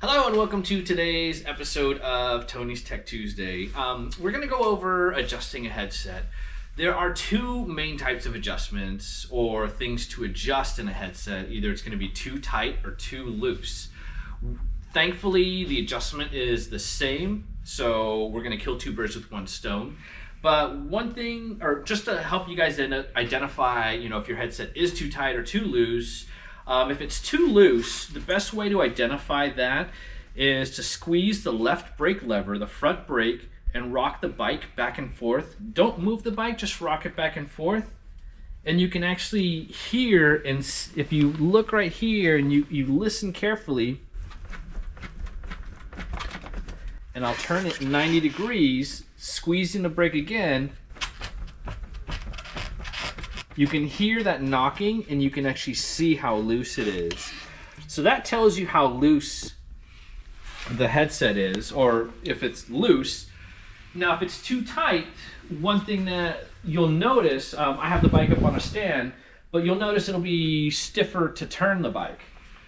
Hello and welcome to today's episode of Tony's Tech Tuesday. We're going to go over adjusting a headset. There are two main types of adjustments or things to adjust in a headset. Either it's going to be too tight or too loose. Thankfully, the adjustment is the same, so we're going to kill two birds with one stone. But one thing, or just to help you guys identify, if your headset is too tight or too loose. If it's too loose, the best way to identify that is to squeeze the left brake lever, the front brake, and rock the bike back and forth. Don't move the bike, just rock it back and forth. And you can actually hear, and if you look right here and you listen carefully, and I'll turn it 90 degrees, squeezing the brake again, you can hear that knocking and you can actually see how loose it is. So that tells you how loose the headset is, or if it's loose. Now if it's too tight, one thing that you'll notice, I have the bike up on a stand, but you'll notice it'll be stiffer to turn the bike.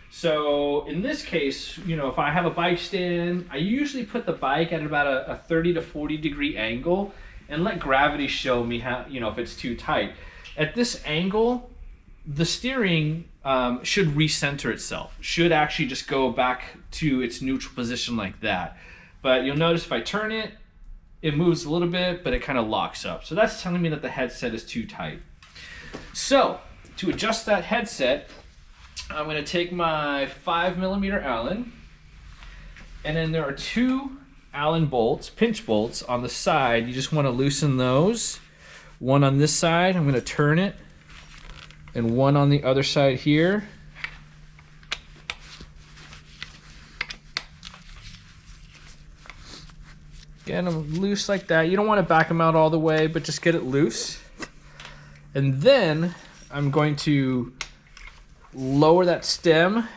So in this case, if I have a bike stand, I usually put the bike at about a 30 to 40 degree angle and let gravity show me how, if it's too tight. At this angle, the steering should recenter itself, should actually just go back to its neutral position like that. But you'll notice if I turn it, it moves a little bit, but it kind of locks up. So that's telling me that the headset is too tight. So to adjust that headset, I'm going to take my 5mm Allen, and then there are two Allen bolts, pinch bolts on the side. You just want to loosen those. One on this side, I'm going to turn it, and one on the other side here. Get them loose like that. You don't want to back them out all the way, but just get it loose. And then I'm going to lower that stem,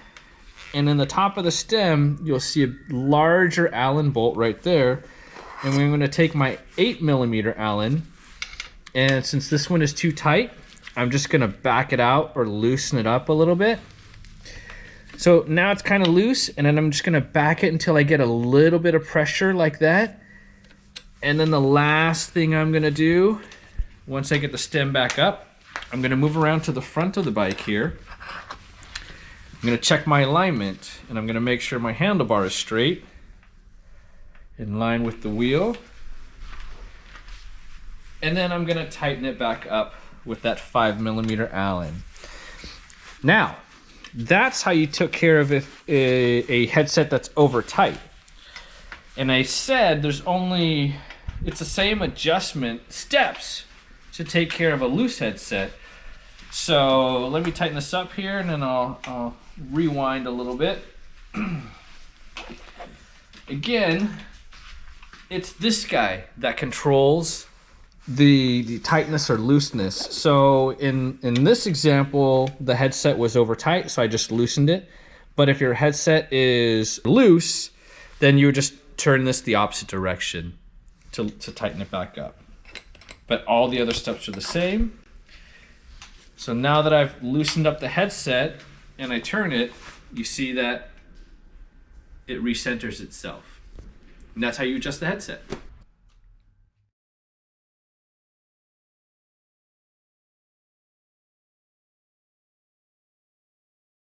and in the top of the stem, you'll see a larger Allen bolt right there. And we're going to take my 8mm Allen, and since this one is too tight, I'm just gonna back it out or loosen it up a little bit. So now it's kind of loose, and then I'm just gonna back it until I get a little bit of pressure like that. And then the last thing I'm gonna do, once I get the stem back up, I'm gonna move around to the front of the bike here. I'm gonna check my alignment, and I'm gonna make sure my handlebar is straight, in line with the wheel. And then I'm gonna tighten it back up with that 5mm Allen. Now, that's how you took care of a headset that's over tight. And I said it's the same adjustment steps to take care of a loose headset. So let me tighten this up here, and then I'll rewind a little bit. Again, it's this guy that controls the tightness or looseness. So in this example, the headset was over tight, so I just loosened it. But if your headset is loose, then you would just turn this the opposite direction to tighten it back up. But all the other steps are the same. So now that I've loosened up the headset and I turn it, you see that it recenters itself. And that's how you adjust the headset.